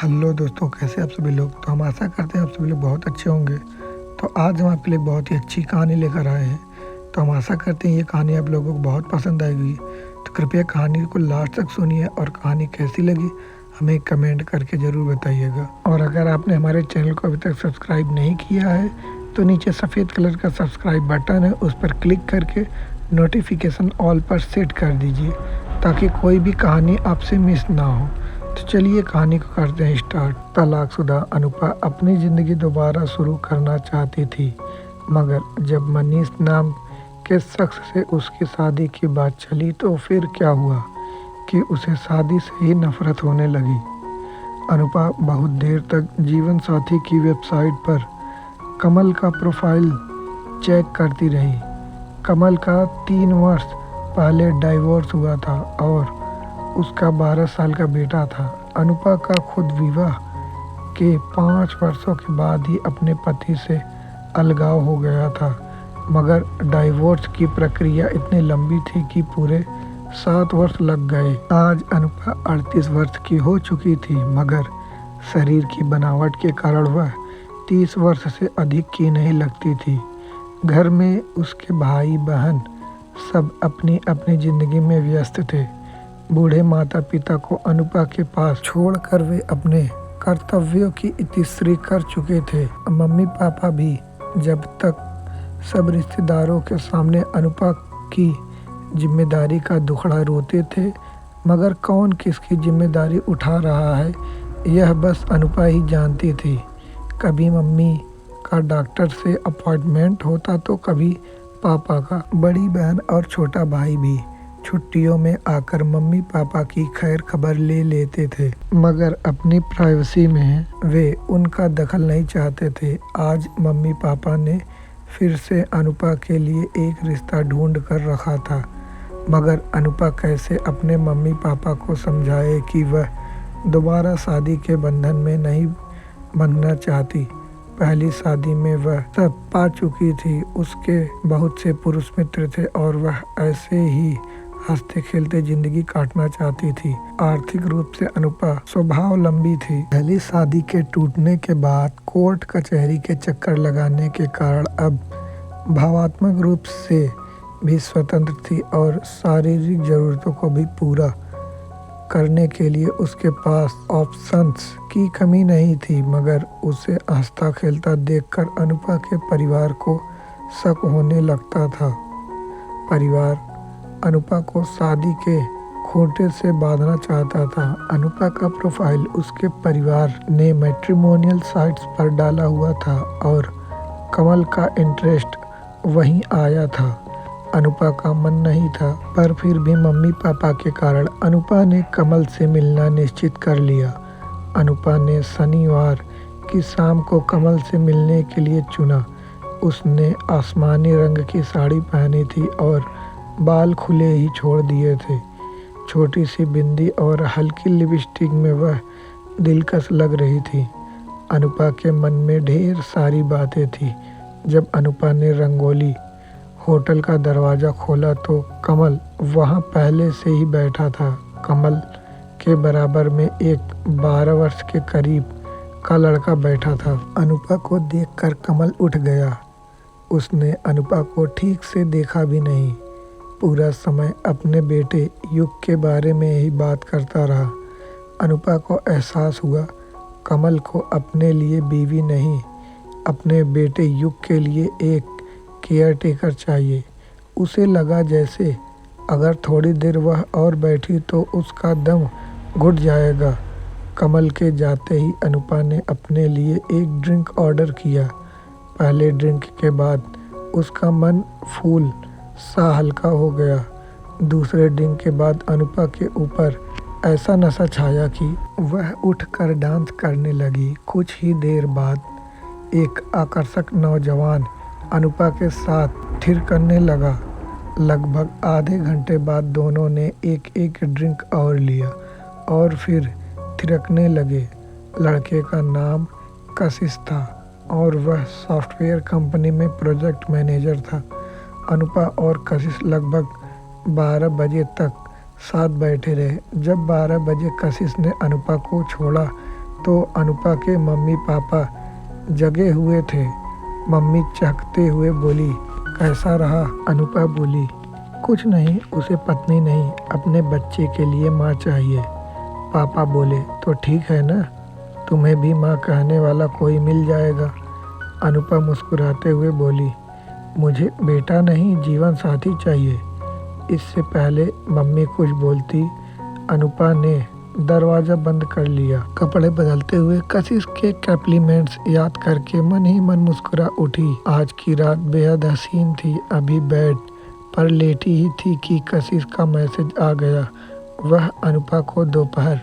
Hello दोस्तों, कैसे आप सभी लोग। तो हम आशा करते हैं आप सभी लोग बहुत अच्छे होंगे। तो आज हम आपके लिए बहुत ही अच्छी कहानी लेकर आए हैं। तो हम आशा करते हैं ये कहानी आप लोगों को बहुत पसंद आएगी। तो कृपया कहानी को लास्ट तक सुनिए और कहानी कैसी लगी हमें कमेंट करके ज़रूर बताइएगा। और अगर आपने हमारे चैनल को अभी तक सब्सक्राइब नहीं किया है तो नीचे सफ़ेद कलर का सब्सक्राइब बटन है, उस पर क्लिक करके नोटिफिकेशन ऑल पर सेट कर दीजिए ताकि कोई भी कहानी आपसे मिस ना हो। तो चलिए कहानी को करते हैं स्टार्ट। तलाकशुदा अनुपा अपनी ज़िंदगी दोबारा शुरू करना चाहती थी, मगर जब मनीष नाम के शख्स से उसकी शादी की बात चली तो फिर क्या हुआ कि उसे शादी से ही नफरत होने लगी। अनुपा बहुत देर तक जीवन साथी की वेबसाइट पर कमल का प्रोफाइल चेक करती रही। कमल का 3 वर्ष पहले डाइवोर्स हुआ था और उसका 12 साल का बेटा था। अनुपा का खुद विवाह के 5 वर्षों के बाद ही अपने पति से अलगाव हो गया था, मगर डाइवोर्स की प्रक्रिया इतनी लंबी थी कि पूरे 7 वर्ष लग गए। आज अनुपा 38 वर्ष की हो चुकी थी, मगर शरीर की बनावट के कारण वह 30 वर्ष से अधिक की नहीं लगती थी। घर में उसके भाई बहन सब अपनी अपनी जिंदगी में व्यस्त थे। बूढ़े माता पिता को अनुपा के पास छोड़कर वे अपने कर्तव्यों की इतिश्री कर चुके थे। मम्मी पापा भी जब तक सब रिश्तेदारों के सामने अनुपा की जिम्मेदारी का दुखड़ा रोते थे, मगर कौन किसकी जिम्मेदारी उठा रहा है यह बस अनुपा ही जानती थी। कभी मम्मी का डॉक्टर से अपॉइंटमेंट होता तो कभी पापा का। बड़ी बहन और छोटा भाई भी छुट्टियों में आकर मम्मी पापा की खैर खबर ले लेते थे, मगर अपनी प्राइवेसी में वे उनका दखल नहीं चाहते थे। आज मम्मी पापा ने फिर से अनुपा के लिए एक रिश्ता ढूंढ कर रखा था, मगर अनुपा कैसे अपने मम्मी पापा को समझाए कि वह दोबारा शादी के बंधन में नहीं बंधना चाहती। पहली शादी में वह सब पा चुकी थी, उसके बहुत से पुरुष मित्र थे और वह ऐसे ही हंसते खेलते जिंदगी काटना चाहती थी। आर्थिक रूप से अनुपा स्वावलंबी थी। पहली शादी के टूटने के बाद कोर्ट कचहरी के चक्कर लगाने के कारण अब भावात्मक रूप से भी स्वतंत्र थी और शारीरिक जरूरतों को भी पूरा करने के लिए उसके पास ऑप्शंस की कमी नहीं थी। मगर उसे हंसता खेलता देखकर अनुपा के परिवार को शक होने लगता था। परिवार अनुपा को शादी के खूंटे से बांधना चाहता था। अनुपा का प्रोफाइल उसके परिवार ने मैट्रिमोनियल साइट्स पर डाला हुआ था और कमल का इंटरेस्ट वहीं आया था। अनुपा का मन नहीं था, पर फिर भी मम्मी पापा के कारण अनुपा ने कमल से मिलना निश्चित कर लिया। अनुपा ने शनिवार की शाम को कमल से मिलने के लिए चुना। उसने आसमानी रंग की साड़ी पहनी थी और बाल खुले ही छोड़ दिए थे। छोटी सी बिंदी और हल्की लिपस्टिक में वह दिलकश लग रही थी। अनुपा के मन में ढेर सारी बातें थी। जब अनुपा ने रंगोली होटल का दरवाज़ा खोला तो कमल वहां पहले से ही बैठा था। कमल के बराबर में एक 12 वर्ष के करीब का लड़का बैठा था। अनुपा को देखकर कमल उठ गया। उसने अनुपा को ठीक से देखा भी नहीं। पूरा समय अपने बेटे युग के बारे में ही बात करता रहा। अनुपा को एहसास हुआ कमल को अपने लिए बीवी नहीं, अपने बेटे युग के लिए एक केयर टेकर चाहिए। उसे लगा जैसे अगर थोड़ी देर वह और बैठी तो उसका दम घुट जाएगा। कमल के जाते ही अनुपा ने अपने लिए एक ड्रिंक ऑर्डर किया। पहले ड्रिंक के बाद उसका मन फूल सा हल्का हो गया। दूसरे ड्रिंक के बाद अनुपा के ऊपर ऐसा नशा छाया कि वह उठकर डांस करने लगी। कुछ ही देर बाद एक आकर्षक नौजवान अनुपा के साथ थिरकने लगा। लगभग आधे घंटे बाद दोनों ने एक एक ड्रिंक और लिया और फिर थिरकने लगे। लड़के का नाम कशिश था और वह सॉफ्टवेयर कंपनी में प्रोजेक्ट मैनेजर था। अनुपा और कशिश लगभग 12 बजे तक साथ बैठे रहे। जब 12 बजे कशिश ने अनुपा को छोड़ा तो अनुपा के मम्मी पापा जगे हुए थे। मम्मी चहकते हुए बोली, कैसा रहा? अनुपा बोली, कुछ नहीं, उसे पत्नी नहीं अपने बच्चे के लिए माँ चाहिए। पापा बोले, तो ठीक है ना, तुम्हें भी माँ कहने वाला कोई मिल जाएगा। अनुपा मुस्कुराते हुए बोली, मुझे बेटा नहीं जीवन साथी चाहिए। इससे पहले मम्मी कुछ बोलती, अनुपा ने दरवाज़ा बंद कर लिया। कपड़े बदलते हुए कशिश के कॉम्प्लीमेंट्स याद करके मन ही मन मुस्कुरा उठी। आज की रात बेहद हसीन थी। अभी बेड पर लेटी ही थी कि कशिश का मैसेज आ गया। वह अनुपा को दोपहर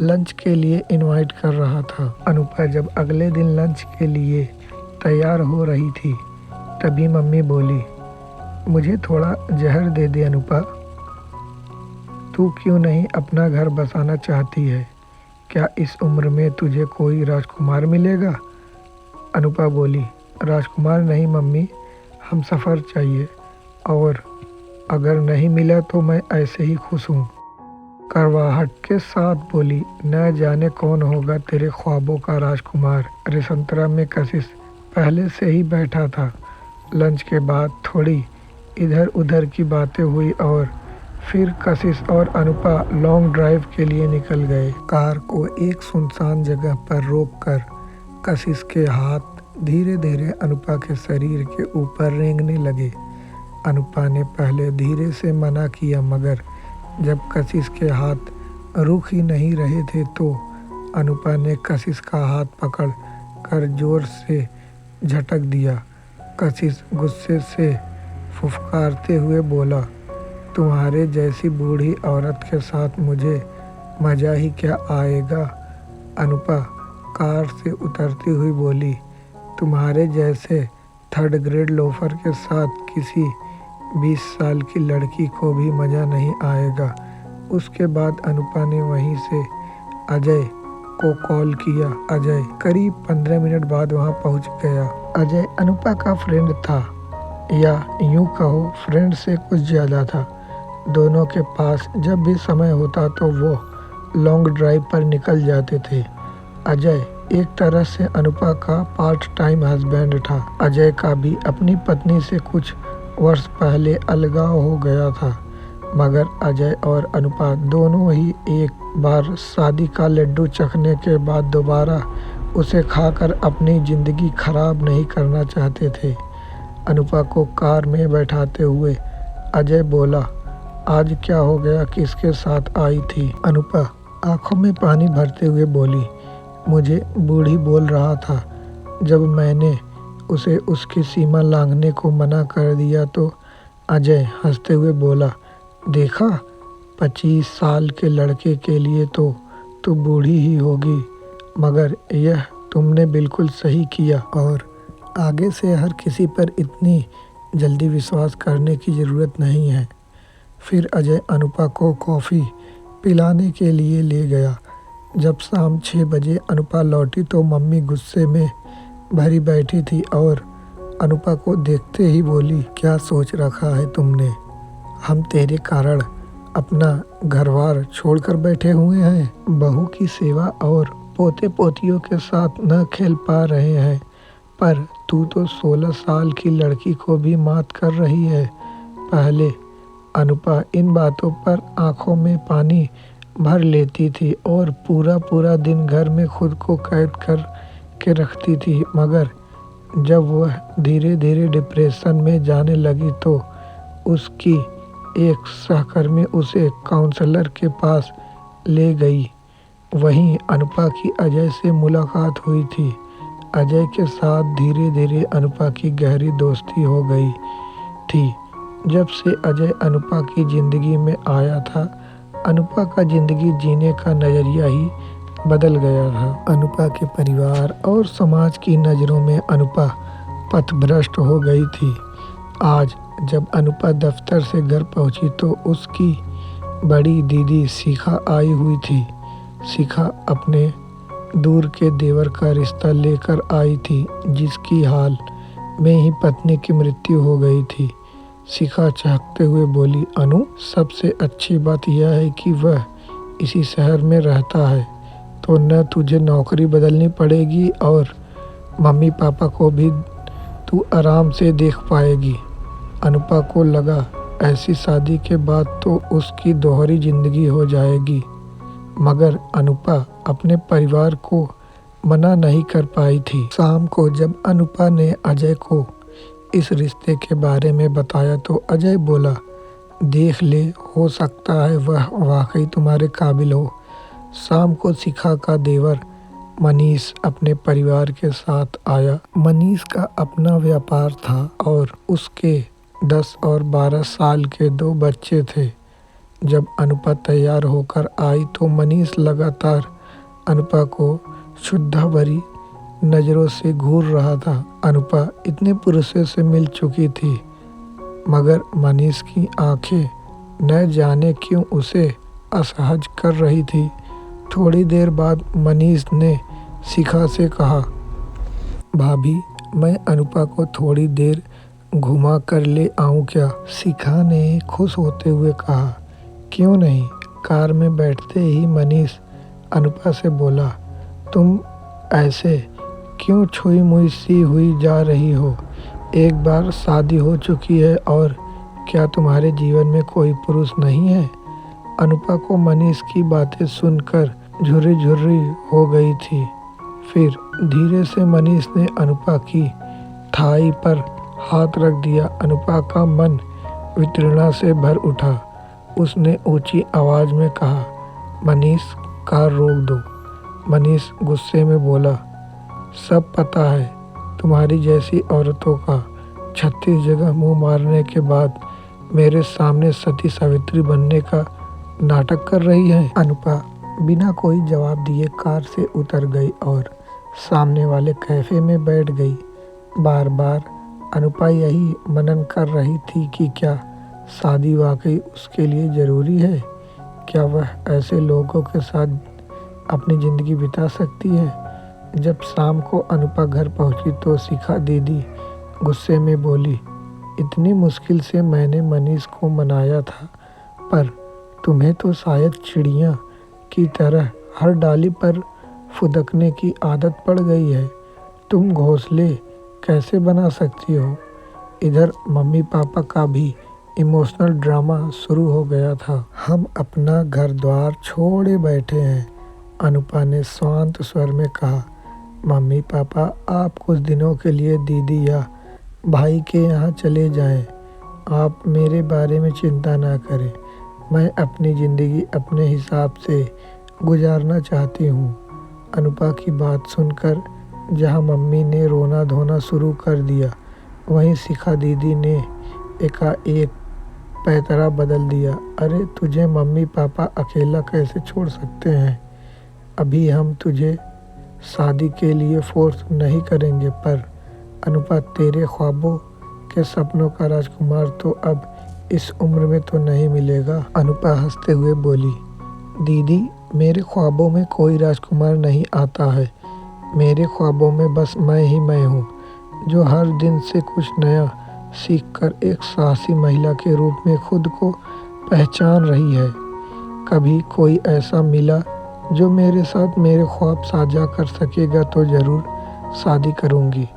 लंच के लिए इनवाइट कर रहा था। अनुपा जब अगले दिन लंच के लिए तैयार हो रही थी तभी मम्मी बोली, मुझे थोड़ा जहर दे दे अनुपा। तू क्यों नहीं अपना घर बसाना चाहती है? क्या इस उम्र में तुझे कोई राजकुमार मिलेगा? अनुपा बोली, राजकुमार नहीं मम्मी, हम सफ़र चाहिए, और अगर नहीं मिला तो मैं ऐसे ही खुश हूँ। करवाहट के साथ बोली, न जाने कौन होगा तेरे ख्वाबों का राजकुमार। रिसंतरा में कशिश पहले से ही बैठा था। लंच के बाद थोड़ी इधर उधर की बातें हुई और फिर कशिश और अनुपा लॉन्ग ड्राइव के लिए निकल गए। कार को एक सुनसान जगह पर रोककर कशिश के हाथ धीरे धीरे अनुपा के शरीर के ऊपर रेंगने लगे। अनुपा ने पहले धीरे से मना किया, मगर जब कशिश के हाथ रुक ही नहीं रहे थे तो अनुपा ने कशिश का हाथ पकड़ कर जोर से झटक दिया। कशिश गुस्से से फुफकारते हुए बोला, तुम्हारे जैसी बूढ़ी औरत के साथ मुझे मज़ा ही क्या आएगा। अनुपा कार से उतरती हुई बोली, तुम्हारे जैसे थर्ड ग्रेड लोफर के साथ किसी 20 साल की लड़की को भी मज़ा नहीं आएगा। उसके बाद अनुपा ने वहीं से अजय को कॉल किया। अजय करीब 15 मिनट बाद वहां पहुंच गया। अजय अनुपा का फ्रेंड था, या यूं कहो फ्रेंड से कुछ ज़्यादा था। दोनों के पास जब भी समय होता तो वो लॉन्ग ड्राइव पर निकल जाते थे। अजय एक तरह से अनुपा का पार्ट टाइम हस्बैंड था। अजय का भी अपनी पत्नी से कुछ वर्ष पहले अलगाव हो गया था, मगर अजय और अनुपा दोनों ही एक बार शादी का लड्डू चखने के बाद दोबारा उसे खाकर अपनी ज़िंदगी खराब नहीं करना चाहते थे। अनुपा को कार में बैठाते हुए अजय बोला, आज क्या हो गया, किसके साथ आई थी? अनुपा आंखों में पानी भरते हुए बोली, मुझे बूढ़ी बोल रहा था। जब मैंने उसे उसकी सीमा लांघने को मना कर दिया तो अजय हंसते हुए बोला, देखा, 25 साल के लड़के के लिए तो बूढ़ी ही होगी, मगर यह तुमने बिल्कुल सही किया, और आगे से हर किसी पर इतनी जल्दी विश्वास करने की ज़रूरत नहीं है। फिर अजय अनुपा को कॉफ़ी पिलाने के लिए ले गया। जब शाम 6 बजे अनुपा लौटी तो मम्मी गुस्से में भरी बैठी थी और अनुपा को देखते ही बोली, क्या सोच रखा है तुमने? हम तेरे कारण अपना घरबार छोड़कर बैठे हुए हैं, बहू की सेवा और पोते पोतियों के साथ न खेल पा रहे हैं, पर तू तो 16 साल की लड़की को भी मात कर रही है। पहले अनुपा इन बातों पर आंखों में पानी भर लेती थी और पूरा दिन घर में खुद को कैद कर के रखती थी, मगर जब वह धीरे धीरे डिप्रेशन में जाने लगी तो उसकी एक सहकर्मी उसे काउंसलर के पास ले गई। वहीं अनुपा की अजय से मुलाकात हुई थी। अजय के साथ धीरे धीरे अनुपा की गहरी दोस्ती हो गई थी। जब से अजय अनुपा की ज़िंदगी में आया था, अनुपा का ज़िंदगी जीने का नज़रिया ही बदल गया था। अनुपा के परिवार और समाज की नज़रों में अनुपा पथभ्रष्ट हो गई थी। आज जब अनुपा दफ्तर से घर पहुंची तो उसकी बड़ी दीदी शिखा आई हुई थी। शिखा अपने दूर के देवर का रिश्ता लेकर आई थी, जिसकी हाल में ही पत्नी की मृत्यु हो गई थी। शिखा चहकते हुए बोली, अनु, सबसे अच्छी बात यह है कि वह इसी शहर में रहता है। तो न तुझे नौकरी बदलनी पड़ेगी और मम्मी पापा को भी तू आराम से देख पाएगी। अनुपा को लगा ऐसी शादी के बाद तो उसकी दोहरी जिंदगी हो जाएगी, मगर अनुपा अपने परिवार को मना नहीं कर पाई थी। शाम को जब अनुपा ने अजय को इस रिश्ते के बारे में बताया तो अजय बोला, देख ले, हो सकता है वह वाकई तुम्हारे काबिल हो। शाम को शिखा का देवर मनीष अपने परिवार के साथ आया। मनीष का अपना व्यापार था और उसके 10 और 12 साल के 2 बच्चे थे। जब अनुपा तैयार होकर आई तो मनीष लगातार अनुपा को शुद्धा भरी नज़रों से घूर रहा था। अनुपा इतने पुरुषों से मिल चुकी थी, मगर मनीष की आंखें न जाने क्यों उसे असहज कर रही थी। थोड़ी देर बाद मनीष ने शिखा से कहा, भाभी, मैं अनुपा को थोड़ी देर घुमा कर ले आऊं क्या? शिखा ने खुश होते हुए कहा, क्यों नहीं। कार में बैठते ही मनीष अनुपा से बोला, तुम ऐसे क्यों छुई मुई सी हुई जा रही हो? एक बार शादी हो चुकी है और क्या तुम्हारे जीवन में कोई पुरुष नहीं है? अनुपा को मनीष की बातें सुनकर झुर्री झुर्री हो गई थी। फिर धीरे से मनीष ने अनुपा की थाई पर हाथ रख दिया। अनुपा का मन वितृष्णा से भर उठा। उसने ऊंची आवाज में कहा, मनीष, कार रोक दो। मनीष गुस्से में बोला, सब पता है, तुम्हारी जैसी औरतों का 36 जगह मुंह मारने के बाद मेरे सामने सती सावित्री बनने का नाटक कर रही है। अनुपा बिना कोई जवाब दिए कार से उतर गई और सामने वाले कैफे में बैठ गई। बार बार अनुपा यही मनन कर रही थी कि क्या शादी वाकई उसके लिए ज़रूरी है? क्या वह ऐसे लोगों के साथ अपनी ज़िंदगी बिता सकती है? जब शाम को अनुपा घर पहुंची तो शिखा दीदी गुस्से में बोली, इतनी मुश्किल से मैंने मनीष को मनाया था, पर तुम्हें तो शायद चिड़िया की तरह हर डाली पर फुदकने की आदत पड़ गई है। तुम घोंसले कैसे बना सकती हो? इधर मम्मी पापा का भी इमोशनल ड्रामा शुरू हो गया था। हम अपना घर द्वार छोड़े बैठे हैं, अनुपा ने शांत स्वर में कहा। मम्मी पापा, आप कुछ दिनों के लिए दीदी या भाई के यहाँ चले जाएं। आप मेरे बारे में चिंता ना करें। मैं अपनी ज़िंदगी अपने हिसाब से गुजारना चाहती हूँ। अनुपा की बात सुनकर जहाँ मम्मी ने रोना धोना शुरू कर दिया, वहीं शिखा दीदी ने एकाएक पैतरा बदल दिया। अरे, तुझे मम्मी पापा अकेला कैसे छोड़ सकते हैं? अभी हम तुझे शादी के लिए फोर्स नहीं करेंगे, पर अनुपा, तेरे ख्वाबों के सपनों का राजकुमार तो अब इस उम्र में तो नहीं मिलेगा। अनुपा हंसते हुए बोली, दीदी, मेरे ख्वाबों में कोई राजकुमार नहीं आता है। मेरे ख्वाबों में बस मैं ही मैं हूँ, जो हर दिन से कुछ नया सीखकर एक साहसी महिला के रूप में खुद को पहचान रही है। कभी कोई ऐसा मिला जो मेरे साथ मेरे ख्वाब साझा कर सकेगा तो ज़रूर शादी करूँगी।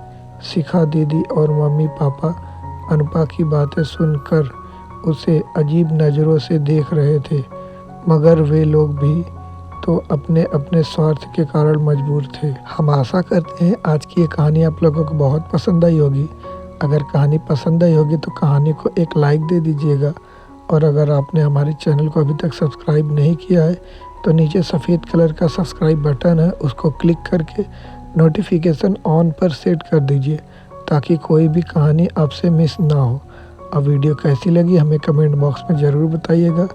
शिखा दीदी और मम्मी पापा अनुपा की बातें सुनकर उसे अजीब नज़रों से देख रहे थे, मगर वे लोग भी तो अपने अपने स्वार्थ के कारण मजबूर थे। हम आशा करते हैं आज की ये कहानी आप लोगों को बहुत पसंद आई होगी। अगर कहानी पसंद आई होगी तो कहानी को एक लाइक दे दीजिएगा, और अगर आपने हमारे चैनल को अभी तक सब्सक्राइब नहीं किया है तो नीचे सफ़ेद कलर का सब्सक्राइब बटन है, उसको क्लिक करके नोटिफिकेशन ऑन पर सेट कर दीजिए ताकि कोई भी कहानी आपसे मिस ना हो। और वीडियो कैसी लगी हमें कमेंट बॉक्स में ज़रूर बताइएगा।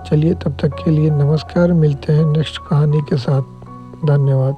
चलिए, तब तक के लिए नमस्कार। मिलते हैं नेक्स्ट कहानी के साथ। धन्यवाद।